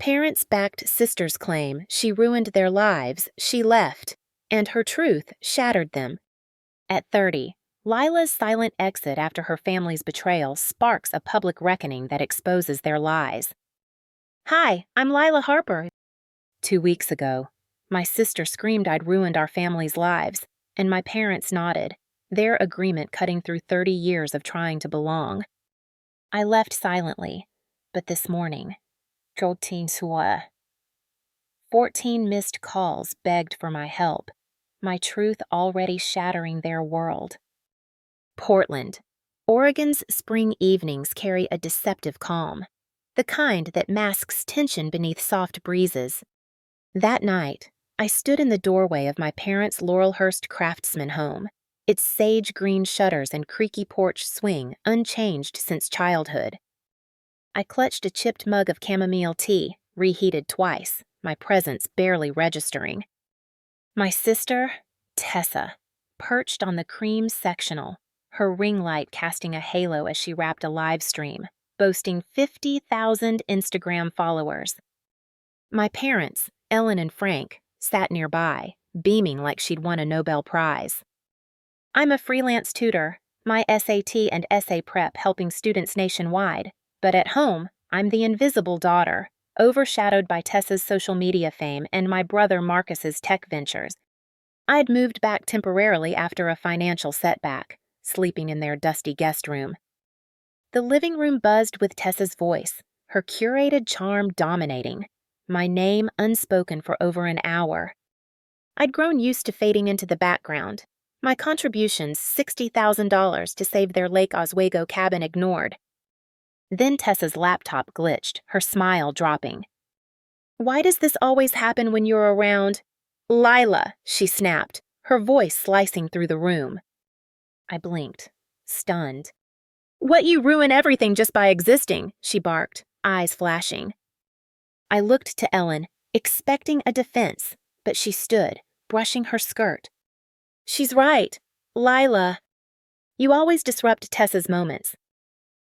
Parents backed sisters claim she ruined their lives, she left, and her truth shattered them. At 30, Lila's silent exit after her family's betrayal sparks a public reckoning that exposes their lies. "Hi, I'm Lila Harper." 2 weeks ago, my sister screamed I'd ruined our family's lives, and my parents nodded, their agreement cutting through 30 years of trying to belong. I left silently, but this morning, 14 missed calls begged for my help, my truth already shattering their world. Portland. Oregon's spring evenings carry a deceptive calm, the kind that masks tension beneath soft breezes. That night, I stood in the doorway of my parents' Laurelhurst craftsman home, its sage green shutters and creaky porch swing unchanged since childhood. I clutched a chipped mug of chamomile tea, reheated twice, my presence barely registering. My sister, Tessa, perched on the cream sectional, her ring light casting a halo as she wrapped a live stream, boasting 50,000 Instagram followers. My parents, Ellen and Frank, sat nearby, beaming like she'd won a Nobel Prize. I'm a freelance tutor, my SAT and essay prep helping students nationwide, but at home, I'm the invisible daughter, overshadowed by Tessa's social media fame and my brother Marcus's tech ventures. I'd moved back temporarily after a financial setback, sleeping in their dusty guest room. The living room buzzed with Tessa's voice, her curated charm dominating, my name unspoken for over an hour. I'd grown used to fading into the background, my contributions $60,000 to save their Lake Oswego cabin ignored. Then Tessa's laptop glitched, her smile dropping. "Why does this always happen when you're around?" "Lila," she snapped, her voice slicing through the room. I blinked, stunned. "What, you ruin everything just by existing?" she barked, eyes flashing. I looked to Ellen, expecting a defense, but she stood, brushing her skirt. "She's right. Lila. You always disrupt Tessa's moments.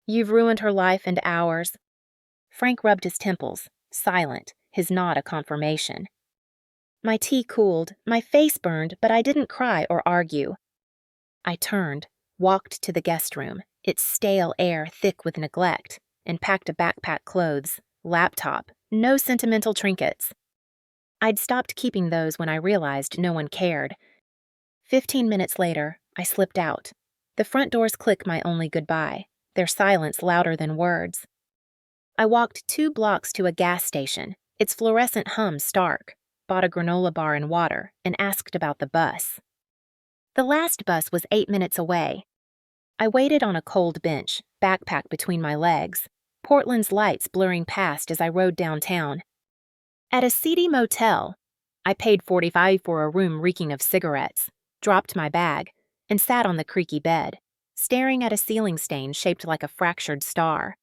You've ruined her life and ours." Frank rubbed his temples, silent, his nod a confirmation. My tea cooled, my face burned, but I didn't cry or argue. I turned, walked to the guest room, its stale air thick with neglect, and packed a backpack clothes, laptop, no sentimental trinkets. I'd stopped keeping those when I realized no one cared. 15 minutes later, I slipped out. The front doors click my only goodbye, their silence louder than words. I walked 2 blocks to a gas station, its fluorescent hum stark, bought a granola bar and water, and asked about the bus. The last bus was 8 minutes away. I waited on a cold bench, backpack between my legs, Portland's lights blurring past as I rode downtown. At a seedy motel, I paid $45 for a room reeking of cigarettes, dropped my bag, and sat on the creaky bed, staring at a ceiling stain shaped like a fractured star.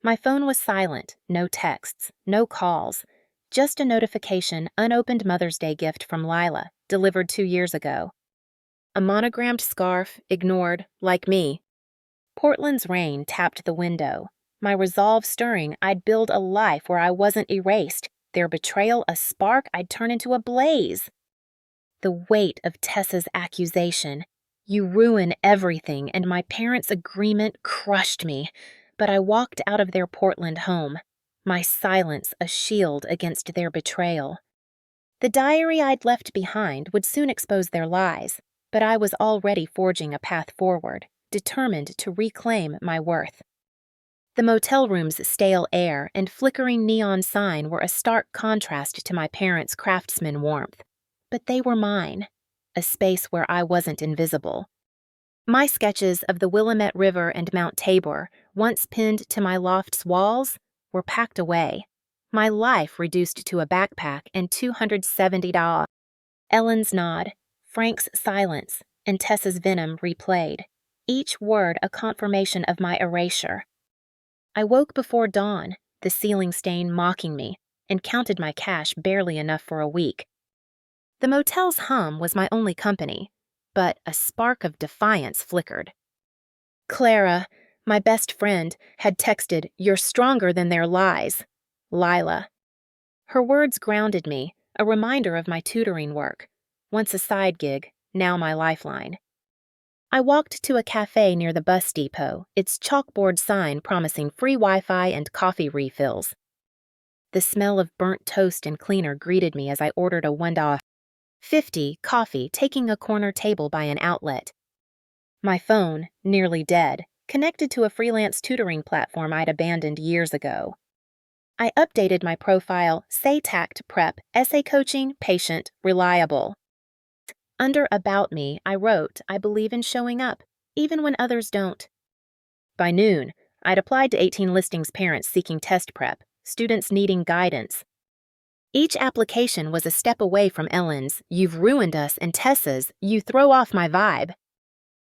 My phone was silent, no texts, no calls, just a notification unopened Mother's Day gift from Lila, delivered 2 years ago. A monogrammed scarf, ignored, like me. Portland's rain tapped the window, my resolve stirring I'd build a life where I wasn't erased, their betrayal a spark I'd turn into a blaze. The weight of Tessa's accusation, "You ruin everything," and my parents' agreement crushed me, but I walked out of their Portland home, my silence a shield against their betrayal. The diary I'd left behind would soon expose their lies, but I was already forging a path forward, determined to reclaim my worth. The motel room's stale air and flickering neon sign were a stark contrast to my parents' craftsman warmth, but they were mine, a space where I wasn't invisible. My sketches of the Willamette River and Mount Tabor, once pinned to my loft's walls, were packed away, my life reduced to a backpack and $270. Ellen's nod, Frank's silence, and Tessa's venom replayed, each word a confirmation of my erasure. I woke before dawn, the ceiling stain mocking me, and counted my cash barely enough for a week. The motel's hum was my only company, but a spark of defiance flickered. Clara, my best friend, had texted, "You're stronger than their lies." Lila, Her words grounded me, a reminder of my tutoring work. Once a side gig, now my lifeline. I walked to a cafe near the bus depot, its chalkboard sign promising free Wi-Fi and coffee refills. The smell of burnt toast and cleaner greeted me as I ordered a $1.50 coffee, taking a corner table by an outlet. My phone, nearly dead, connected to a freelance tutoring platform I'd abandoned years ago. I updated my profile, say tact prep, essay coaching, patient, reliable. Under About Me, I wrote, I believe in showing up, even when others don't. By noon, I'd applied to 18 listings, parents seeking test prep, students needing guidance. Each application was a step away from Ellen's, "You've ruined us," and Tessa's, "You throw off my vibe."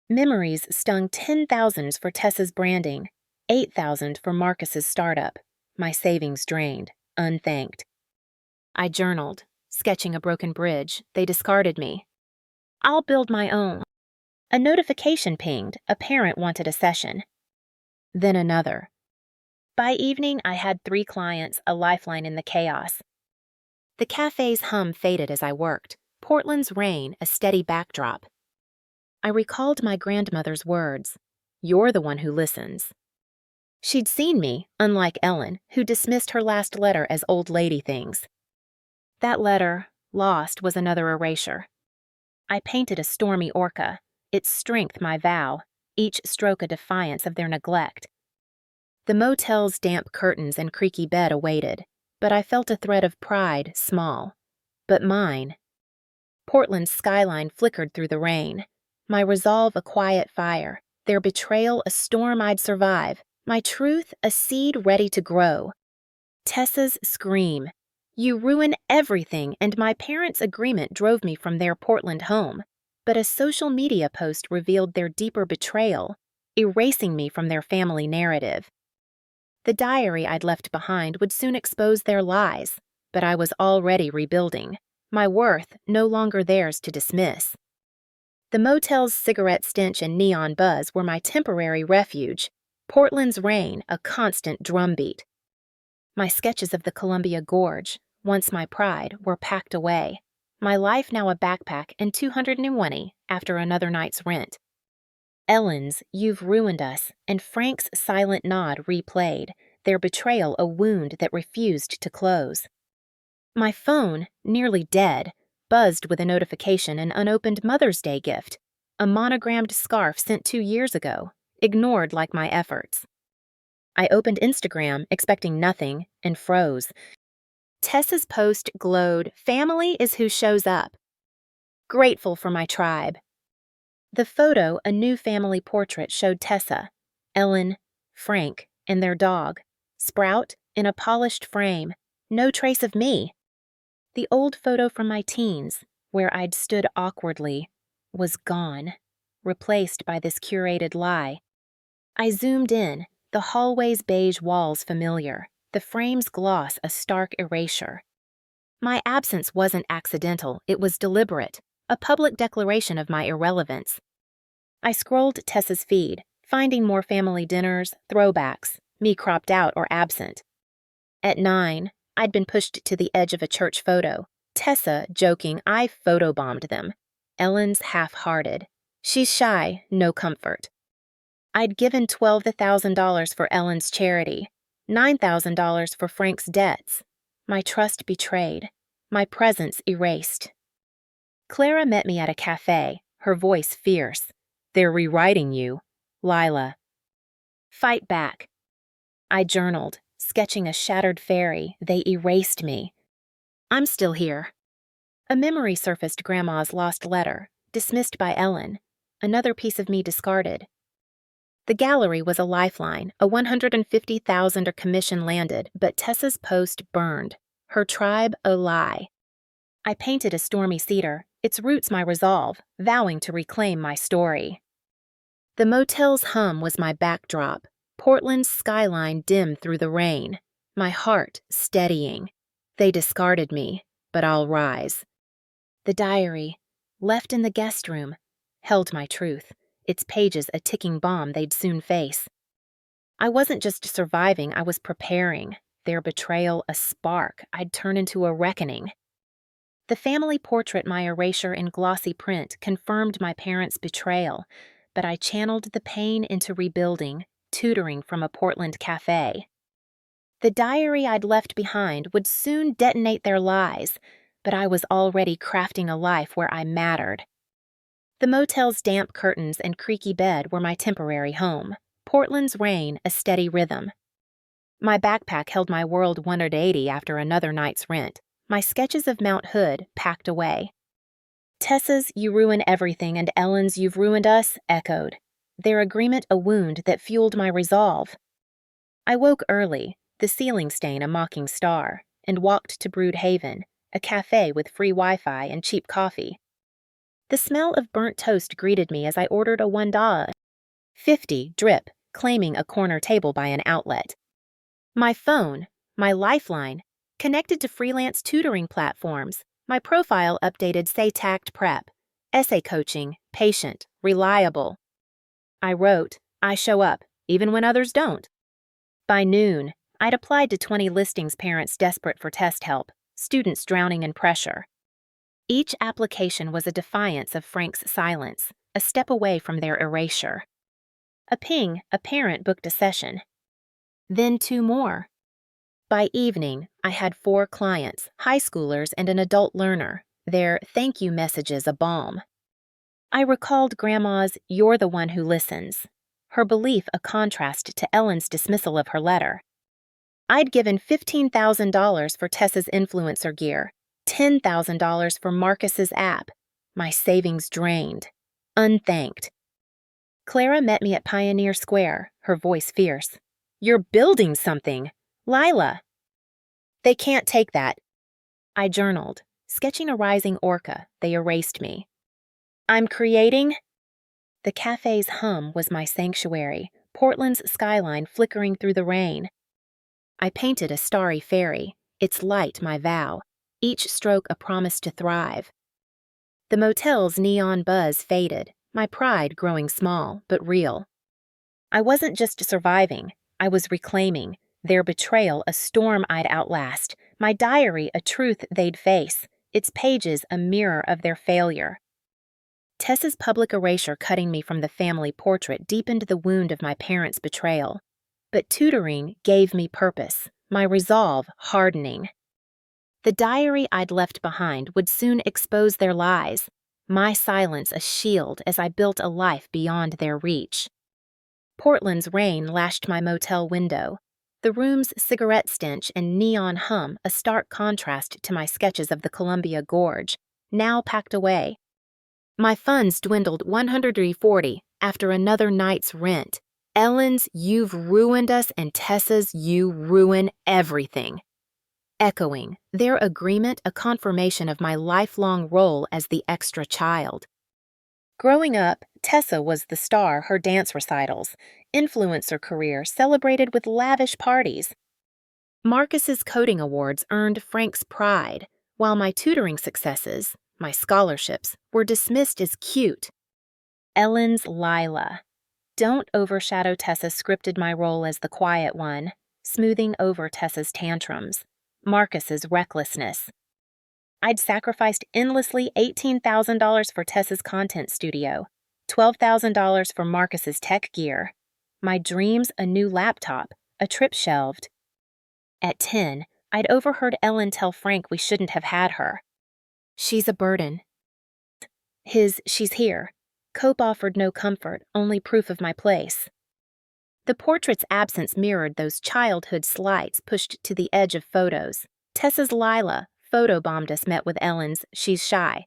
Memories stung 10,000s for Tessa's branding, 8,000 for Marcus's startup. My savings drained, unthanked. I journaled, sketching a broken bridge. They discarded me. I'll build my own. A notification pinged. A parent wanted a session. Then another. By evening, I had 3 clients, a lifeline in the chaos. The cafe's hum faded as I worked. Portland's rain, a steady backdrop. I recalled my grandmother's words, "You're the one who listens." She'd seen me, unlike Ellen, who dismissed her last letter as old lady things. That letter, lost, was another erasure. I painted a stormy orca, its strength my vow, each stroke a defiance of their neglect. The motel's damp curtains and creaky bed awaited, but I felt a thread of pride, small, but mine. Portland's skyline flickered through the rain, my resolve a quiet fire, their betrayal a storm I'd survive, my truth a seed ready to grow. Tessa's scream, "You ruin everything," and my parents' agreement drove me from their Portland home, but a social media post revealed their deeper betrayal, erasing me from their family narrative. The diary I'd left behind would soon expose their lies, but I was already rebuilding, my worth no longer theirs to dismiss. The motel's cigarette stench and neon buzz were my temporary refuge, Portland's rain a constant drumbeat. My sketches of the Columbia Gorge, once my pride, were packed away, my life now a backpack and $220 after another night's rent. Ellen's "You've ruined us" and Frank's silent nod replayed, their betrayal a wound that refused to close. My phone, nearly dead, buzzed with a notification, an unopened Mother's Day gift, a monogrammed scarf sent 2 years ago, ignored like my efforts. I opened Instagram, expecting nothing, and froze. Tessa's post glowed, "Family is who shows up." Grateful for my tribe. The photo, a new family portrait, showed Tessa, Ellen, Frank, and their dog, Sprout, in a polished frame, no trace of me. The old photo from my teens, where I'd stood awkwardly, was gone, replaced by this curated lie. I zoomed in, the hallway's beige walls familiar, the frame's gloss a stark erasure. My absence wasn't accidental, it was deliberate, a public declaration of my irrelevance. I scrolled Tessa's feed, finding more family dinners, throwbacks, me cropped out or absent. At 9, I'd been pushed to the edge of a church photo, Tessa joking I photobombed them. Ellen's half-hearted. She's shy, no comfort. I'd given $12,000 for Ellen's charity, $9,000 for Frank's debts. My trust betrayed, my presence erased. Clara met me at a cafe, her voice fierce. "They're rewriting you, Lila." Fight back. I journaled, sketching a shattered fairy. They erased me. I'm still here. A memory surfaced, Grandma's lost letter, dismissed by Ellen, another piece of me discarded. The gallery was a lifeline, a $150,000 commission landed, but Tessa's post burned, her tribe a lie. I painted a stormy cedar, its roots my resolve, vowing to reclaim my story. The motel's hum was my backdrop, Portland's skyline dim through the rain, my heart steadying. They discarded me, but I'll rise. The diary, left in the guest room, held my truth, its pages a ticking bomb they'd soon face. I wasn't just surviving, I was preparing, their betrayal a spark I'd turn into a reckoning. The family portrait my erasure in glossy print confirmed my parents' betrayal, but I channeled the pain into rebuilding, tutoring from a Portland cafe. The diary I'd left behind would soon detonate their lies, but I was already crafting a life where I mattered. The motel's damp curtains and creaky bed were my temporary home, Portland's rain a steady rhythm. My backpack held my world 180 after another night's rent, my sketches of Mount Hood packed away. Tessa's "You ruin everything" and Ellen's "You've ruined us" echoed, their agreement a wound that fueled my resolve. I woke early, the ceiling stain a mocking star, and walked to Brood Haven, a cafe with free Wi-Fi and cheap coffee. The smell of burnt toast greeted me as I ordered a $1.50 drip, claiming a corner table by an outlet. My phone, my lifeline, connected to freelance tutoring platforms, my profile updated say tact prep, essay coaching, patient, reliable. I wrote, I show up, even when others don't. By noon, I'd applied to 20 listings parents desperate for test help, students drowning in pressure. Each application was a defiance of Frank's silence, a step away from their erasure. A ping, a parent booked a session. Then 2 more. By evening, I had 4 clients, high schoolers and an adult learner, their thank you messages a balm. I recalled Grandma's "You're the one who listens," her belief a contrast to Ellen's dismissal of her letter. I'd given $15,000 for Tessa's influencer gear, $10,000 for Marcus's app, my savings drained, unthanked. Clara met me at Pioneer Square, her voice fierce. "You're building something! Lila!" "They can't take that." I journaled, sketching a rising orca. They erased me. "I'm creating." The cafe's hum was my sanctuary, Portland's skyline flickering through the rain. I painted a starry fairy, its light my vow, each stroke a promise to thrive. The motel's neon buzz faded, my pride growing small but real. I wasn't just surviving, I was reclaiming, their betrayal a storm I'd outlast, my diary a truth they'd face, its pages a mirror of their failure. Tessa's public erasure cutting me from the family portrait deepened the wound of my parents' betrayal. But tutoring gave me purpose, my resolve hardening. The diary I'd left behind would soon expose their lies, my silence a shield as I built a life beyond their reach. Portland's rain lashed my motel window, the room's cigarette stench and neon hum a stark contrast to my sketches of the Columbia Gorge, now packed away. My funds dwindled $140 after another night's rent. Ellen's "You've ruined us" and Tessa's "You ruin everything," echoing, their agreement a confirmation of my lifelong role as the extra child. Growing up, Tessa was the star her dance recitals, influencer career celebrated with lavish parties. Marcus's coding awards earned Frank's pride, while my tutoring successes, my scholarships, were dismissed as cute. Ellen's Lila. Don't overshadow Tessa scripted my role as the quiet one, smoothing over Tessa's tantrums, Marcus's recklessness. I'd sacrificed endlessly $18,000 for Tessa's content studio, $12,000 for Marcus's tech gear, my dreams a new laptop, a trip shelved. At 10, I'd overheard Ellen tell Frank we shouldn't have had her. "She's a burden." His "she's here" Cope offered no comfort, only proof of my place. The portrait's absence mirrored those childhood slights pushed to the edge of photos. Tessa's Lila, photobombed us, met with Ellen's "she's shy."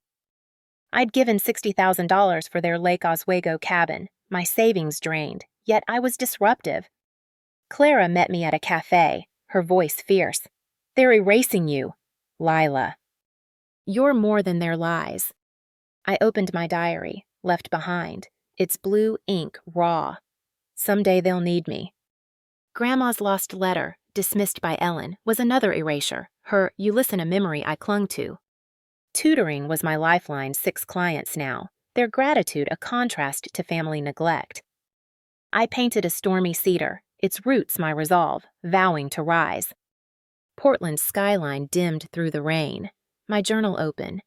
I'd given $60,000 for their Lake Oswego cabin, my savings drained, yet I was disruptive. Clara met me at a cafe, her voice fierce. "They're erasing you." Lila. "You're more than their lies." I opened my diary, left behind, its blue ink raw. Someday they'll need me. Grandma's lost letter, dismissed by Ellen, was another erasure, her "you listen" a memory I clung to. Tutoring was my lifeline, 6 clients now, their gratitude a contrast to family neglect. I painted a stormy cedar, its roots my resolve, vowing to rise. Portland's skyline dimmed through the rain. My journal open.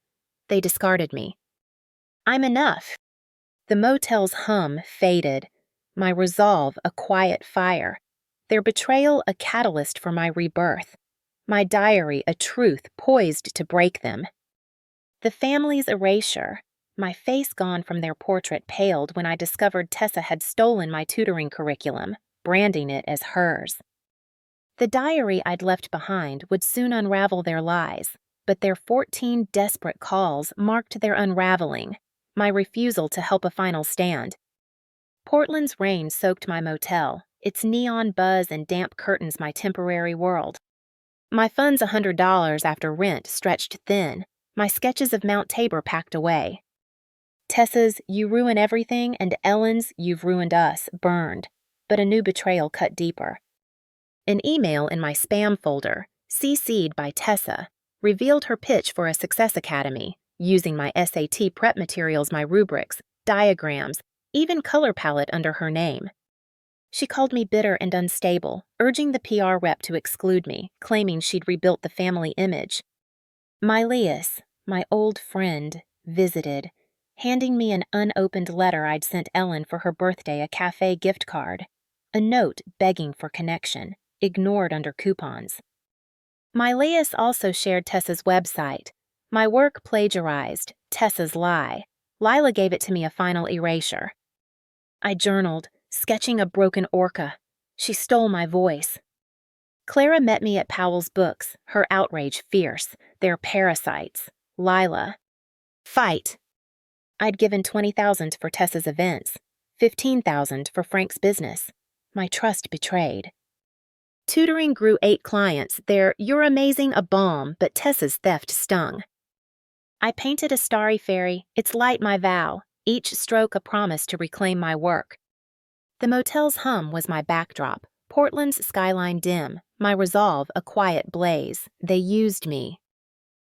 They discarded me. I'm enough. The motel's hum faded. My resolve a quiet fire. Their betrayal a catalyst for my rebirth. My diary a truth poised to break them. The family's erasure. My face gone from their portrait paled when I discovered Tessa had stolen my tutoring curriculum, branding it as hers. The diary I'd left behind would soon unravel their lies, but their 14 desperate calls marked their unraveling, my refusal to help a final stand. Portland's rain soaked my motel, its neon buzz and damp curtains my temporary world. My funds $100 after rent stretched thin, my sketches of Mount Tabor packed away. Tessa's "You ruin everything" and Ellen's "You've ruined us" burned, but a new betrayal cut deeper. An email in my spam folder, CC'd by Tessa, revealed her pitch for a Success Academy, using my SAT prep materials, my rubrics, diagrams, even color palette under her name. She called me bitter and unstable, urging the PR rep to exclude me, claiming she'd rebuilt the family image. Milius, my old friend, visited, handing me an unopened letter I'd sent Ellen for her birthday, a cafe gift card, a note begging for connection, ignored under coupons. Milius also shared Tessa's website. My work plagiarized, Tessa's lie. Lila gave it to me a final erasure. I journaled, sketching a broken orca. She stole my voice. Clara met me at Powell's Books, her outrage fierce. They're parasites. Lila. Fight. I'd given $20,000 for Tessa's events, $15,000 for Frank's business. My trust betrayed. Tutoring grew 8 clients. Their "You're amazing" a bomb, but Tessa's theft stung. I painted a starry fairy, its light my vow, each stroke a promise to reclaim my work. The motel's hum was my backdrop, Portland's skyline dim, my resolve a quiet blaze. They used me.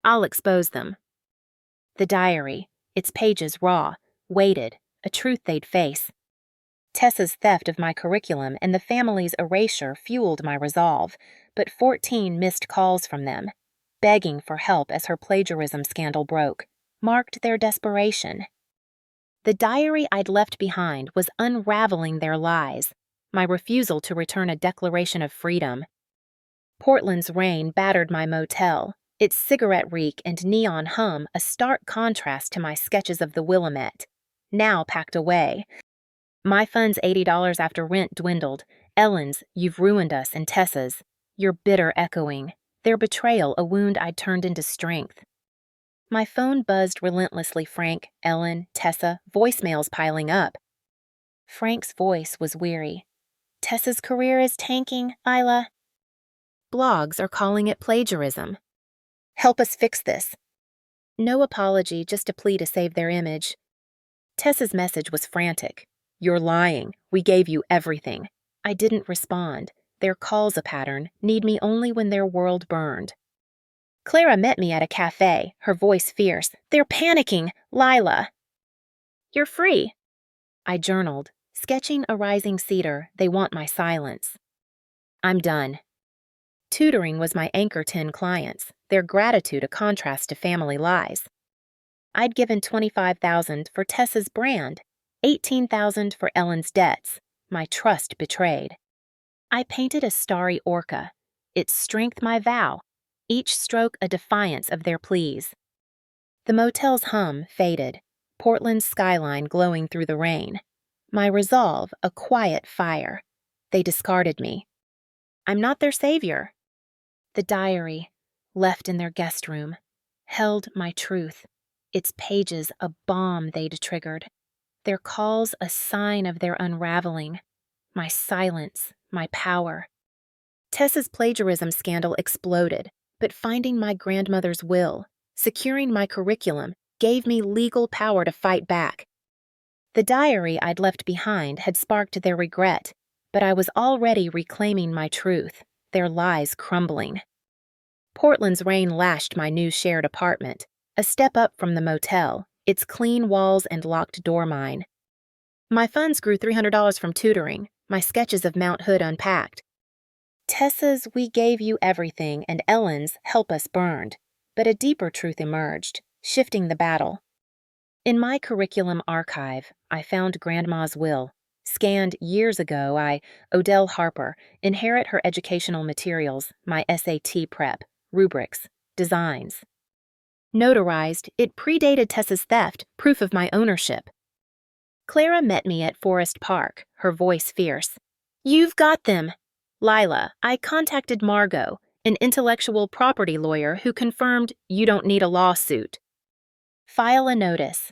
I'll expose them. The diary, its pages raw, weighted, a truth they'd face. Tessa's theft of my curriculum and the family's erasure fueled my resolve, but 14 missed calls from them, begging for help as her plagiarism scandal broke, marked their desperation. The diary I'd left behind was unraveling their lies, my refusal to return a declaration of freedom. Portland's rain battered my motel, its cigarette reek and neon hum a stark contrast to my sketches of the Willamette, now packed away. My funds $80 after rent dwindled. Ellen's "You've ruined us" and Tessa's "You're bitter" echoing, their betrayal a wound I'd turned into strength. My phone buzzed relentlessly. Frank, Ellen, Tessa, voicemails piling up. Frank's voice was weary. Tessa's career is tanking, Lila. Blogs are calling it plagiarism. Help us fix this. No apology, just a plea to save their image. Tessa's message was frantic. You're lying. We gave you everything. I didn't respond. Their calls a pattern, need me only when their world burned. Clara met me at a cafe, her voice fierce. They're panicking, Lila. You're free. I journaled, sketching a rising cedar. They want my silence. I'm done. Tutoring was my anchor 10 clients, their gratitude a contrast to family lies. I'd given $25,000 for Tessa's brand, $18,000 for Ellen's debts, my trust betrayed. I painted a starry orca, its strength my vow, each stroke a defiance of their pleas. The motel's hum faded, Portland's skyline glowing through the rain. My resolve a quiet fire. They discarded me. I'm not their savior. The diary, left in their guest room, held my truth, its pages a bomb they'd triggered, their calls a sign of their unraveling, my silence, my power. Tessa's plagiarism scandal exploded, but finding my grandmother's will, securing my curriculum, gave me legal power to fight back. The diary I'd left behind had sparked their regret, but I was already reclaiming my truth, their lies crumbling. Portland's rain lashed my new shared apartment, a step up from the motel, its clean walls and locked door mine. My funds grew $300 from tutoring, my sketches of Mount Hood unpacked. Tessa's "we gave you everything" and Ellen's "help us" burned, but a deeper truth emerged, shifting the battle. In my curriculum archive, I found Grandma's will. Scanned years ago, Lila Harper, inherit her educational materials, my SAT prep, rubrics, designs. Notarized, it predated Tessa's theft, proof of my ownership. Clara met me at Forest Park, her voice fierce. "You've got them!" "Lila, I contacted Margot, an intellectual property lawyer who confirmed you don't need a lawsuit. File a notice."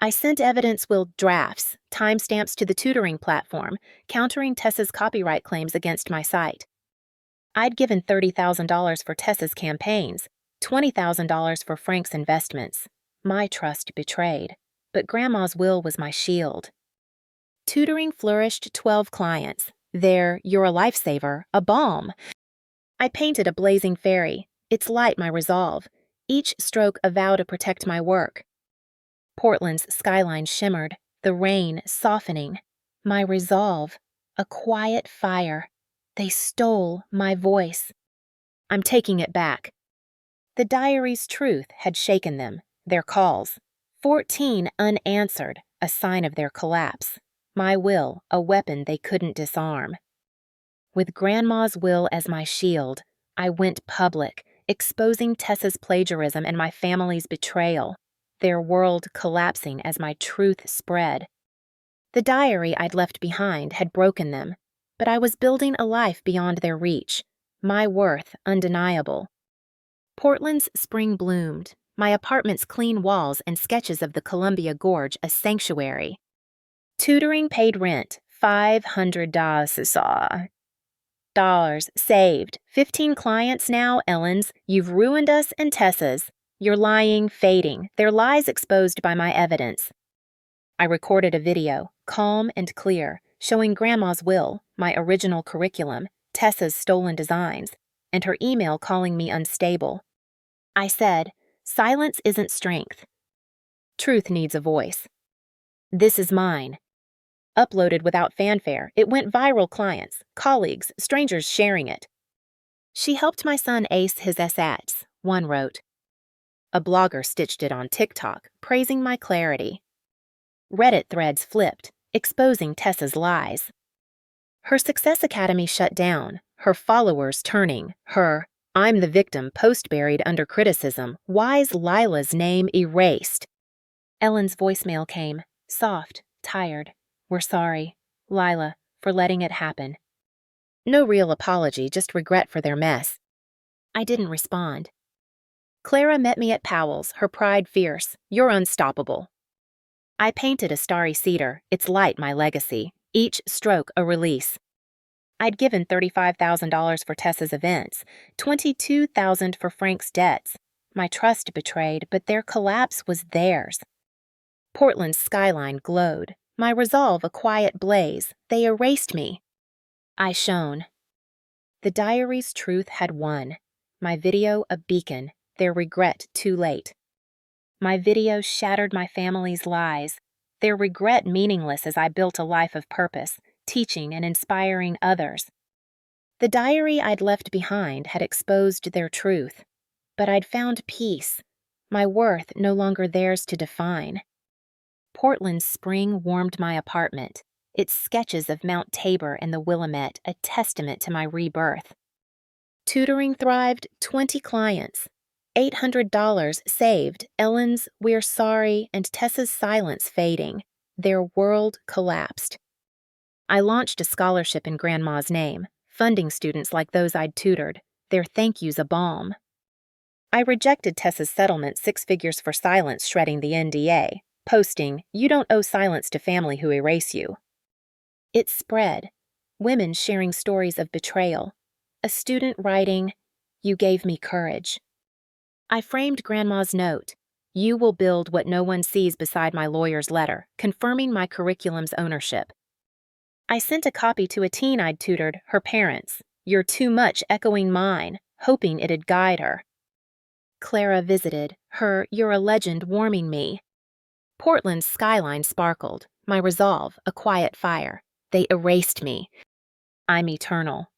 I sent evidence will drafts, timestamps to the tutoring platform, countering Tessa's copyright claims against my site. I'd given $30,000 for Tessa's campaigns, $20,000 for Frank's investments. My trust betrayed, but Grandma's will was my shield. Tutoring flourished 12 clients. There, "you're a lifesaver," a balm. I painted a blazing fairy, its light my resolve, each stroke a vow to protect my work. Portland's skyline shimmered, the rain softening. My resolve, a quiet fire. They stole my voice. I'm taking it back. The diary's truth had shaken them, their calls. 14 unanswered, a sign of their collapse. My will, a weapon they couldn't disarm. With Grandma's will as my shield, I went public, exposing Tessa's plagiarism and my family's betrayal, their world collapsing as my truth spread. The diary I'd left behind had broken them, but I was building a life beyond their reach, my worth undeniable. Portland's spring bloomed, my apartment's clean walls and sketches of the Columbia Gorge a sanctuary. Tutoring paid rent, $500 saved. 15 clients now, Ellen's. You've ruined us and Tessa's. You're lying, fading, their lies exposed by my evidence. I recorded a video, calm and clear, showing Grandma's will, my original curriculum, Tessa's stolen designs, and her email calling me unstable. I said, "Silence isn't strength. Truth needs a voice. This is mine." Uploaded without fanfare, it went viral. Clients, colleagues, strangers sharing it. "She helped my son ace his SATs," one wrote. A blogger stitched it on TikTok, praising my clarity. Reddit threads flipped, exposing Tessa's lies. Her Success Academy shut down, her followers turning, her "I'm the victim" post buried under criticism, wise Lila's name erased. Ellen's voicemail came, soft, tired. "We're sorry, Lila, for letting it happen." No real apology, just regret for their mess. I didn't respond. Clara met me at Powell's, her pride fierce. "You're unstoppable." I painted a starry cedar, its light my legacy, each stroke a release. I'd given $35,000 for Tessa's events, $22,000 for Frank's debts. My trust betrayed, but their collapse was theirs. Portland's skyline glowed, my resolve a quiet blaze. They erased me. I shone. The diary's truth had won, my video a beacon, their regret too late. My video shattered my family's lies, their regret meaningless as I built a life of purpose, teaching and inspiring others. The diary I'd left behind had exposed their truth, but I'd found peace, my worth no longer theirs to define. Portland's spring warmed my apartment, its sketches of Mount Tabor and the Willamette a testament to my rebirth. Tutoring thrived, 20 clients. $800 saved, Ellen's "we're sorry" and Tessa's silence fading. Their world collapsed. I launched a scholarship in Grandma's name, funding students like those I'd tutored, their thank yous a balm. I rejected Tessa's settlement, 6 figures for silence shredding the NDA, posting, "You don't owe silence to family who erase you." It spread, women sharing stories of betrayal, a student writing, "You gave me courage." I framed Grandma's note, "You will build what no one sees," beside my lawyer's letter, confirming my curriculum's ownership. I sent a copy to a teen I'd tutored, her parents, "You're too much," echoing mine, hoping it'd guide her. Clara visited, her "You're a legend" warming me. Portland's skyline sparkled, my resolve a quiet fire. They erased me. I'm eternal.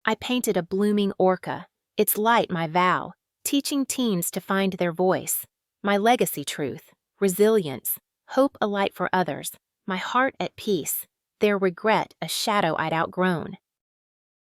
I painted a blooming orca, its light my vow, teaching teens to find their voice. My legacy truth, resilience, hope a light for others, my heart at peace, their regret a shadow I'd outgrown.